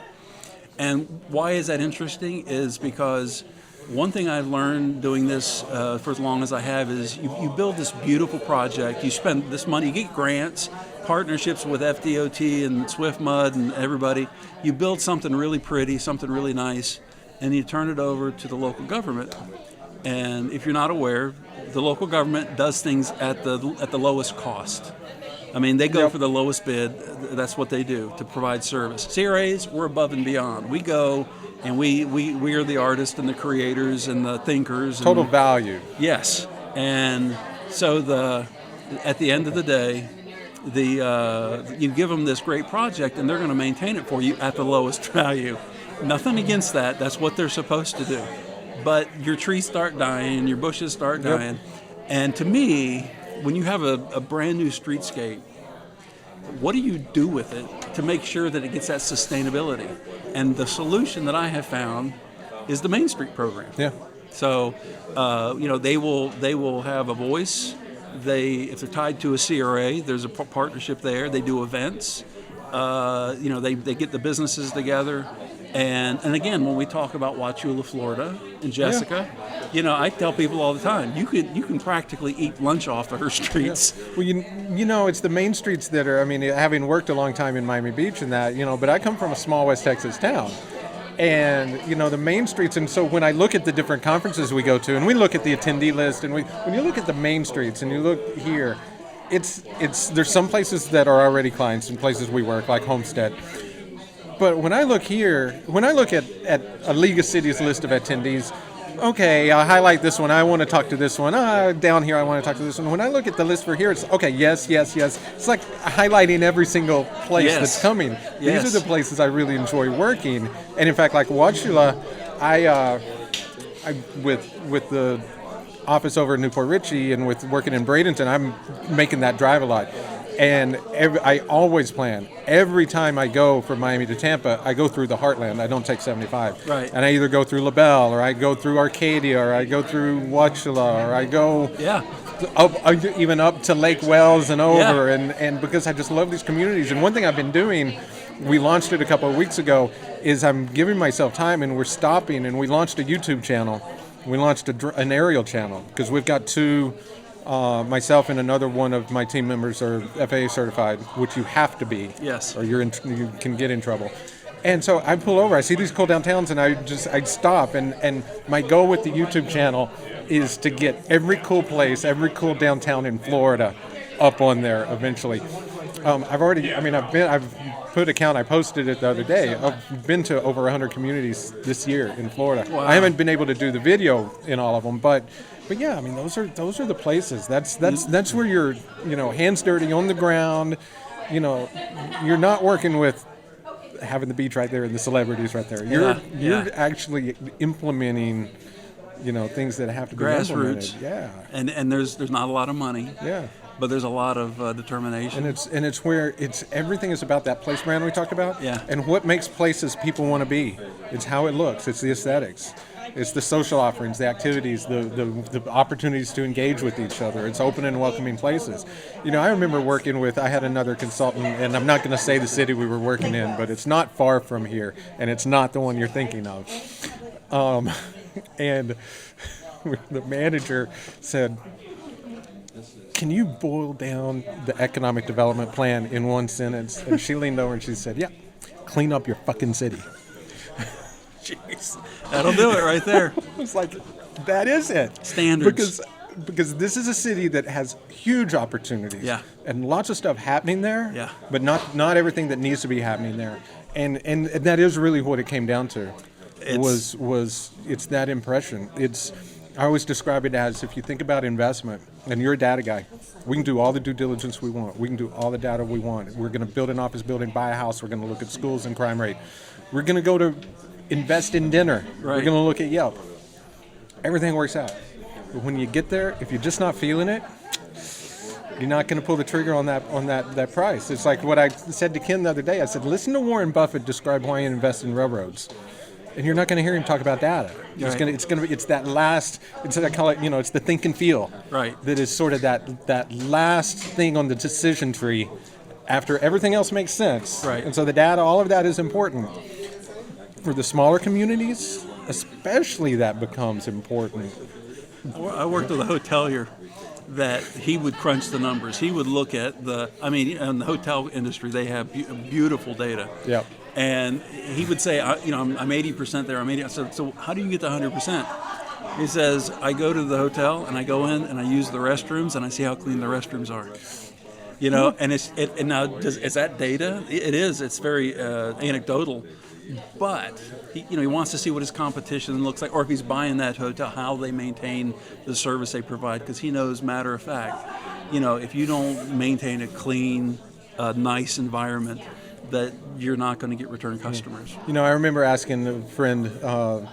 And why is that interesting is because one thing I've learned doing this for as long as I have is you build this beautiful project, you spend this money, you get grants, partnerships with FDOT and SwiftMud and everybody, you build something really pretty, something really nice, and you turn it over to the local government. And if you're not aware, the local government does things at the lowest cost. I mean, they go for the lowest bid. That's what they do to provide service. CRAs, we're above and beyond. We go and we are the artists and the creators and the thinkers. Total value. Yes. And so at the end of the day, you give them this great project and they're going to maintain it for you at the lowest value. Nothing against that. That's what they're supposed to do. But your trees start dying, your bushes start dying. And to me, when you have a brand new streetscape, what do you do with it to make sure that it gets that sustainability? And the solution that I have found is the Main Street program. Yeah. So, they will have a voice. If they're tied to a CRA, there's a partnership there. They do events. They get the businesses together. And again, when we talk about Wauchula, Florida, and Jessica, I tell people all the time, you can practically eat lunch off of her streets. Yeah. Well, it's the main streets that are, having worked a long time in Miami Beach and that, but I come from a small West Texas town. And, the main streets, and so when I look at the different conferences we go to, and we look at the attendee list, and when you look at the main streets and you look here, there's some places that are already clients and places we work, like Homestead. But when I look at a League of Cities list of attendees, okay, I'll highlight this one. I want to talk to this one. Down here, I want to talk to this one. When I look at the list for here, it's okay, yes. It's like highlighting every single place that's coming. Yes. These are the places I really enjoy working. And in fact, like Wauchula, I with the office over in Newport Richey and with working in Bradenton, I'm making that drive a lot. And I always plan. Every time I go from Miami to Tampa, I go through the Heartland. I don't take 75. Right. And I either go through LaBelle, or I go through Arcadia, or I go through Wauchula, or I go even up to Lake Wells and over. Yeah. And because I just love these communities. And one thing I've been doing we launched it a couple of weeks ago, is I'm giving myself time, and we're stopping, and we launched a YouTube channel. We launched an aerial channel because we've got two, myself and another one of my team members are FAA certified, which you have to be. Yes. Or you can get in trouble. And so I pull over, I see these cool downtowns, and I'd stop, and my goal with the YouTube channel is to get every cool place, every cool downtown in Florida up on there eventually. I've put a count, I posted it the other day. I've been to over 100 communities this year in Florida. Wow. I haven't been able to do the video in all of them, but yeah, I mean, those are the places. That's where you're, hands dirty on the ground. You're not working with having the beach right there and the celebrities right there. You're actually implementing, things that have to be grassroots. implemented. Yeah. And there's not a lot of money. Yeah. But there's a lot of determination. And it's where everything is about that place brand we talked about. Yeah. And what makes places people want to be. It's how it looks. It's the aesthetics. It's the social offerings, the activities, the opportunities to engage with each other. It's open and welcoming places. I remember I had another consultant, and I'm not going to say the city we were working in, but it's not far from here, and it's not the one you're thinking of. And the manager said, "Can you boil down the economic development plan in one sentence?" And she leaned over and she said, "Yeah, clean up your fucking city." Jeez, that'll do it right there. It's like, that is it. Standards. Because this is a city that has huge opportunities. Yeah. And lots of stuff happening there. Yeah. But not everything that needs to be happening there. And that is really what it came down to. It's that impression. I always describe it as, if you think about investment, and you're a data guy, we can do all the due diligence we want. We can do all the data we want. We're going to build an office building, buy a house. We're going to look at schools and crime rate. We're going to go to invest in dinner. Right. We're going to look at Yelp. Everything works out. But when you get there, if you're just not feeling it, you're not going to pull the trigger on that price. It's like what I said to Ken the other day. I said, listen to Warren Buffett describe why he invests in railroads. And you're not going to hear him talk about data. Right. It's that last. I call it. It's the think and feel. Right. That is sort of that last thing on the decision tree, after everything else makes sense. Right. And so the data, all of that is important. For the smaller communities, especially, that becomes important. I worked with a hotelier that he would crunch the numbers. He would look at in the hotel industry, they have beautiful data. Yep. And he would say, I'm 80% there. I'm 80%. So how do you get to 100%? He says, I go to the hotel and I go in and I use the restrooms and I see how clean the restrooms are. And is that data? It is. It's very anecdotal. But he wants to see what his competition looks like, or if he's buying that hotel, how they maintain the service they provide, because he knows, matter of fact, if you don't maintain a clean, nice environment, that you're not going to get return customers. I remember asking a friend,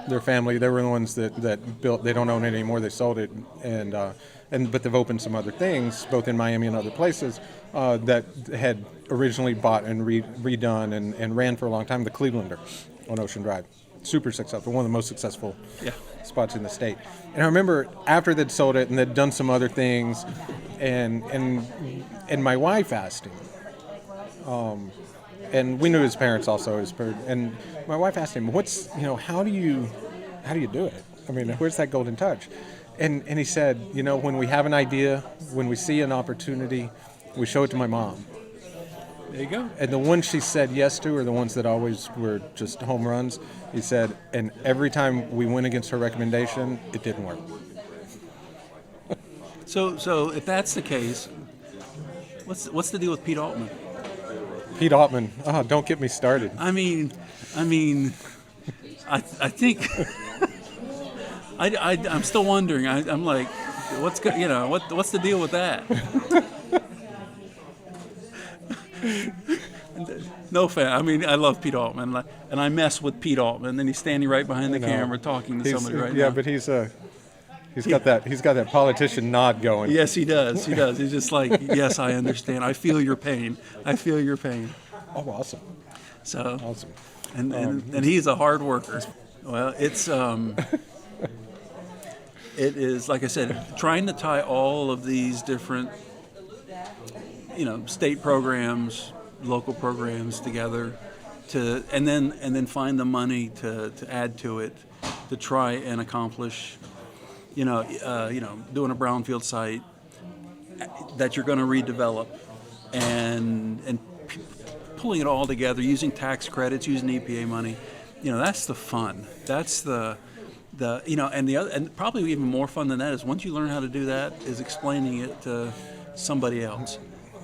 their family, they were the ones that built. They don't own it anymore. They sold it, but they've opened some other things, both in Miami and other places, that had originally bought and redone and ran for a long time. The Clevelander on Ocean Drive, super successful, one of the most successful spots in the state. And I remember after they'd sold it and they'd done some other things, and my wife asked him. And we knew his parents also. And my wife asked him, how do you do it? I mean, where's that golden touch? And he said, when we have an idea, when we see an opportunity, we show it to my mom. There you go. And the ones she said yes to are the ones that always were just home runs. He said, and every time we went against her recommendation, it didn't work. So if that's the case, what's the deal with Pete Altman? Pete Altman, don't get me started. I think I'm still wondering. I'm like, what's the deal with that? No fan. I love Pete Altman, and I mess with Pete Altman. And he's standing right behind the camera talking to somebody right now. Yeah, but he's got that politician nod going. Yes, he does. He's just like, yes, I understand. I feel your pain. Oh, awesome. So awesome. And he's a hard worker. Well, it's it is, like I said, trying to tie all of these different state programs, local programs together and then find the money to add to it, to try and accomplish, doing a brownfield site that you're going to redevelop, and pulling it all together using tax credits, using EPA money. That's the fun. That's the and the other, and probably even more fun than that is once you learn how to do that is explaining it to somebody else,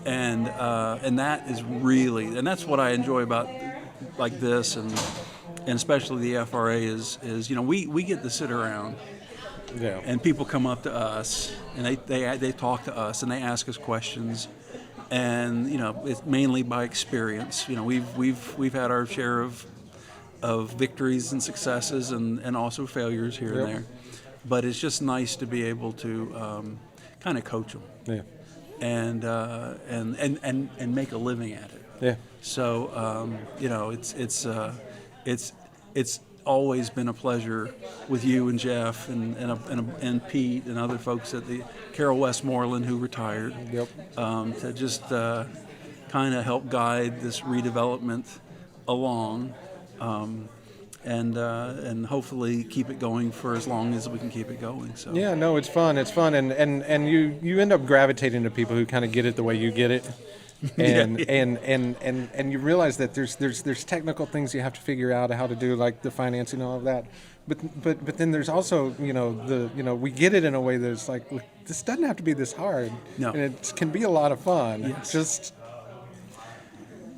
and that is really, and that's what I enjoy about like this, and especially the FRA is we get to sit around, and people come up to us and they talk to us and they ask us questions, and it's mainly by experience. We've had our share of victories and successes and also failures here and there, but it's just nice to be able to kind of coach them, and make a living at it. Yeah. So it's always been a pleasure with you and Jeff and Pete and other folks at the Carol Westmoreland, who retired. To just kind of help guide this redevelopment along. And hopefully keep it going for as long as we can keep it going. So yeah, no, it's fun, and you end up gravitating to people who kind of get it the way you get it, and you realize that there's technical things you have to figure out how to do, like the financing and all of that, but then there's also we get it in a way that's like, look, this doesn't have to be this hard, and it can be a lot of fun. Just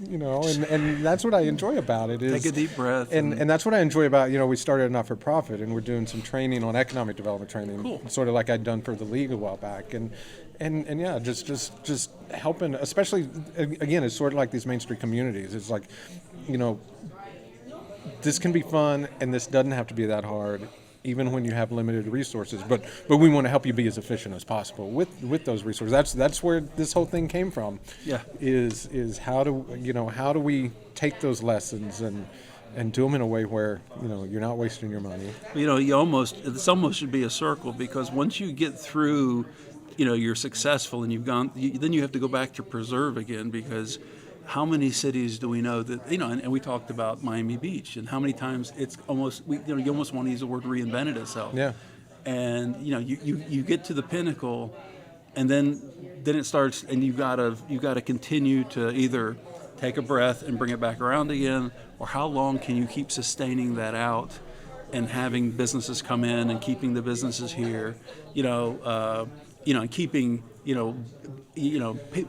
and that's what I enjoy about it. Is, take a deep breath. And that's what I enjoy about, we started a not-for-profit, and we're doing some training on economic development training, sort of like I'd done for the league a while back. And yeah, just helping, especially, again, it's sort of like these Main Street communities. It's like, this can be fun, and this doesn't have to be that hard, even when you have limited resources. But we want to help you be as efficient as possible with those resources. That's where this whole thing came from. Yeah. Is how do we take those lessons and do them in a way where you're not wasting your money. It's almost should be a circle, because once you get through, you're successful and you've gone, then you have to go back to preserve again, because how many cities do we know that, and we talked about Miami Beach, and how many times it's almost, you almost want to use the word reinvented itself. Yeah. And, you get to the pinnacle, and then it starts, and you gotta continue to either take a breath and bring it back around again, or how long can you keep sustaining that out and having businesses come in and keeping the businesses here, and keeping,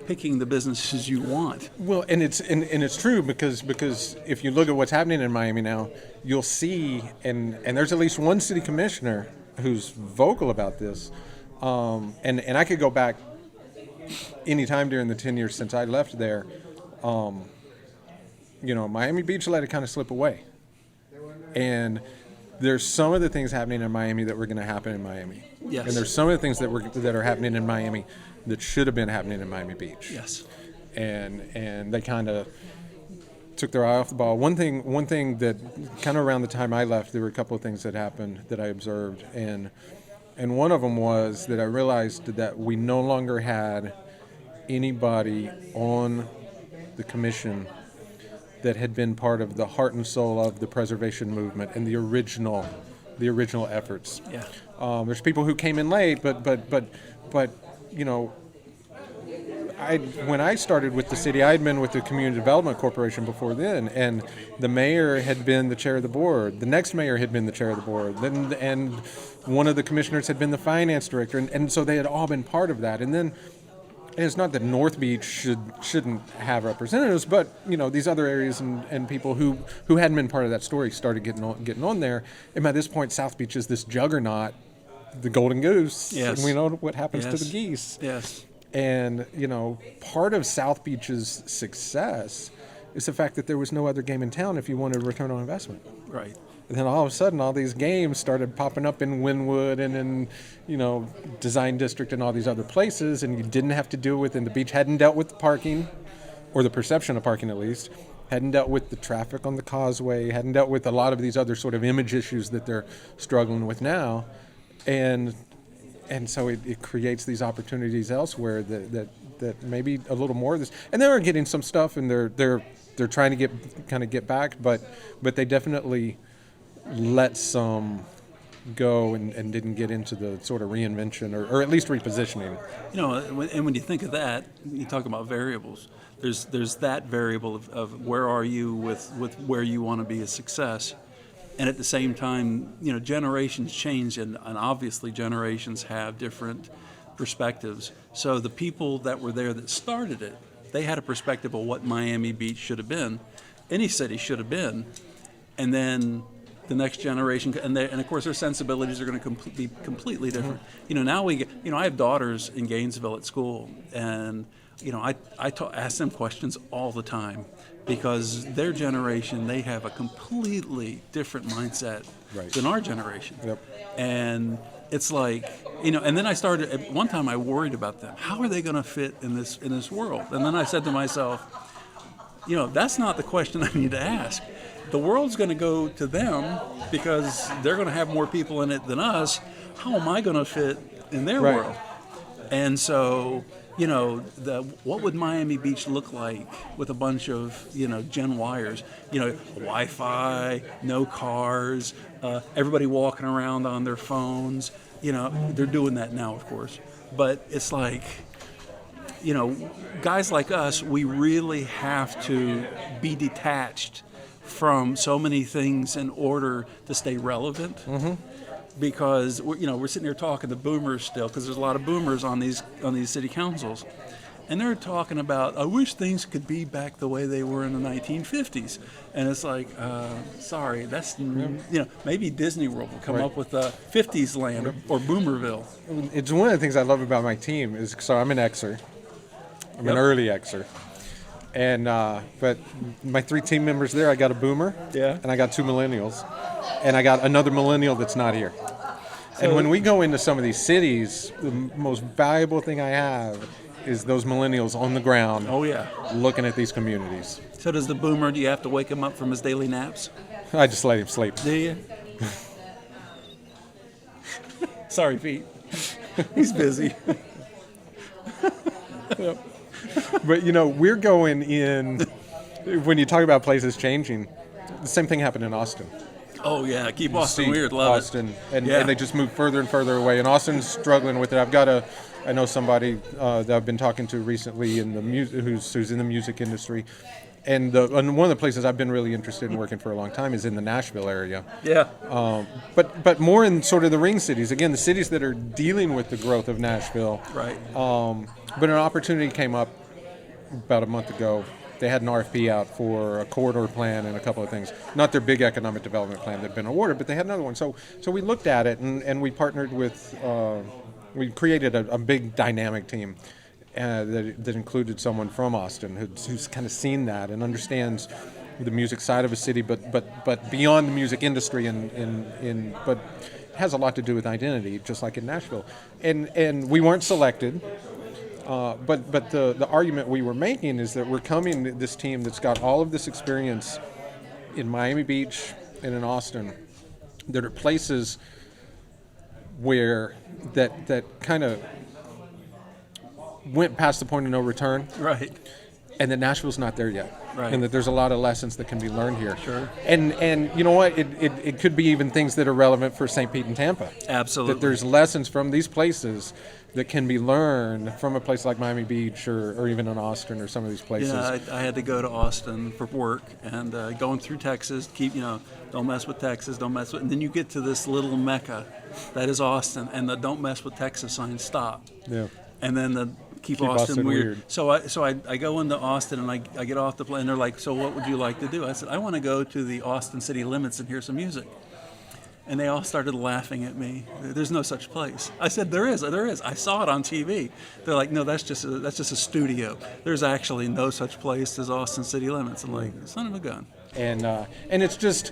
picking the businesses you want. Well, and it's true, because if you look at what's happening in Miami now, you'll see, and there's at least one city commissioner who's vocal about this, and I could go back any time during the 10 years since I left there. Miami Beach let it kind of slip away, and there's some of the things happening in Miami that were going to happen in Miami. Yes. And there's some of the things that are happening in Miami that should have been happening in Miami Beach. Yes. And they kind of took their eye off the ball. One thing that kind of around the time I left, there were a couple of things that happened that I observed, and one of them was that I realized that we no longer had anybody on the commission that had been part of the heart and soul of the preservation movement and the original efforts. Yeah. There's people who came in late, but when I started with the city, I had been with the Community Development Corporation before then, and the mayor had been the chair of the board. The next mayor had been the chair of the board, and one of the commissioners had been the finance director, and so they had all been part of that. And then, and it's not that North Beach shouldn't have representatives, but these other areas and people who hadn't been part of that story started getting on there. And by this point, South Beach is this juggernaut, the golden goose. Yes. And we know what happens Yes. to the geese. Yes. And part of South Beach's success is the fact that there was no other game in town if you wanted a return on investment. Right. And then all of a sudden, all these games started popping up in Wynwood and in, Design District and all these other places, and you didn't have to deal with, and the beach hadn't dealt with the parking, or the perception of parking at least, hadn't dealt with the traffic on the causeway, hadn't dealt with a lot of these other sort of image issues that they're struggling with now. And so it creates these opportunities elsewhere that maybe a little more of this. And they are getting some stuff, and they're they're trying to get back, but they definitely let some go and didn't get into the sort of reinvention or at least repositioning. And when you think of that, you talk about variables. There's that variable of where are you with where you want to be a success, and at the same time, generations change, and obviously generations have different perspectives. So the people that were there that started it, they had a perspective of what Miami Beach should have been, any city should have been, and then the next generation, and of course their sensibilities are going to be completely different. Now I have daughters in Gainesville at school, and I ask them questions all the time because their generation, they have a completely different mindset than our generation. Yep. And it's like, and then I started, at one time I worried about them. How are they going to fit in this world? And then I said to myself, that's not the question I need to ask. The world's going to go to them because they're going to have more people in it than us. How am I going to fit in their world? And so, what would Miami Beach look like with a bunch of, Gen Yers? Wi-Fi, no cars, everybody walking around on their phones. They're doing that now, of course. But it's like, guys like us, we really have to be detached from so many things in order to stay relevant. Mm-hmm. Because we're sitting here talking to boomers still, because there's a lot of boomers on these city councils, and they're talking about, I wish things could be back the way they were in the 1950s, and it's like, sorry, that's maybe Disney World will come up with a 50s land or Boomerville. It's one of the things I love about my team is, so I'm an Xer, I'm an early Xer. And but my 3 team members there, I got a boomer, and I got 2 millennials, and I got another millennial that's not here. So, and when we go into some of these cities, the most valuable thing I have is those millennials on the ground. Oh yeah, looking at these communities. So does the boomer? Do you have to wake him up from his daily naps? I just let him sleep. Do you? Sorry, Pete. He's busy. Yep. But we're going in, when you talk about places changing, the same thing happened in Austin. Oh yeah, keep Austin weird, love Austin, it. And they just move further and further away. And Austin's struggling with it. I know somebody that I've been talking to recently in the who's in the music industry, and one of the places I've been really interested in working for a long time is in the Nashville area. Yeah. But more in sort of the ring cities. Again, the cities that are dealing with the growth of Nashville. Right. But an opportunity came up about a month ago. They had an RFP out for a corridor plan and a couple of things. Not their big economic development plan that had been awarded, but they had another one. So we looked at it, and we partnered with, we created a big dynamic team that included someone from Austin who's kind of seen that and understands the music side of a city, but beyond the music industry, but has a lot to do with identity, just like in Nashville. And we weren't selected. But the argument we were making is that we're coming to this team that's got all of this experience in Miami Beach and in Austin that are places where that kind of went past the point of no return. Right. And that Nashville's not there yet. Right. And that there's a lot of lessons that can be learned here. Sure. And you know what? It could be even things that are relevant for St. Pete and Tampa. Absolutely. That there's lessons from these places that can be learned from a place like Miami Beach or even in Austin or some of these places. I had to go to Austin for work, and going through Texas, don't mess with Texas, don't mess with, and then you get to this little mecca that is Austin, and the don't mess with Texas sign stop. Yeah. And then the keep Austin weird. So I go into Austin, and I get off the plane, and they're like, so what would you like to do? I said, I want to go to the Austin city limits and hear some music. And they all started laughing at me. There's no such place. I said, there is. I saw it on TV. They're like, no, that's just a studio. There's actually no such place as Austin city limits. I'm like, son of a gun. And it's just,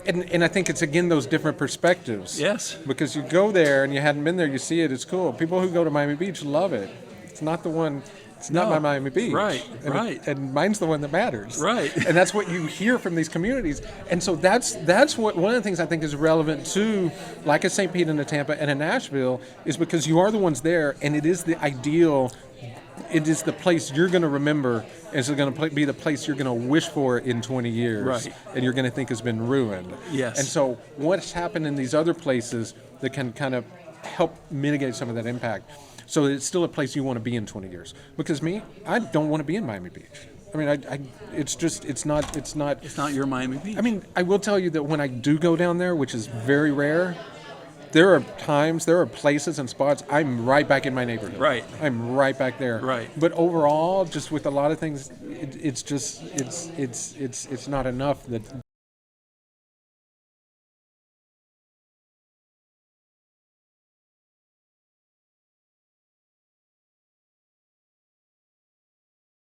and I think it's again those different perspectives. Yes. Because you go there and you hadn't been there, you see it, it's cool. People who go to Miami Beach love it. It's not the one. It's not my Miami Beach. Right, and mine's the one that matters. Right. And that's what you hear from these communities. And so that's what one of the things I think is relevant to, like a St. Pete and a Tampa and a Nashville, is because you are the ones there, and it is the ideal it is the place you're going to remember. It's going to be the place you're going to wish for in 20 years, Right. and you're going to think has been ruined. Yes. And so, what's happened in these other places that can kind of help mitigate some of that impact, so that it's still a place you want to be in 20 years? Because me, I don't want to be in Miami Beach. I mean, it's not your Miami Beach. I mean, I will tell you that when I do go down there, which is very rare, there are places and spots I'm right back in my neighborhood. Right. I'm right back there. Right. But overall, just with a lot of things, it's not enough that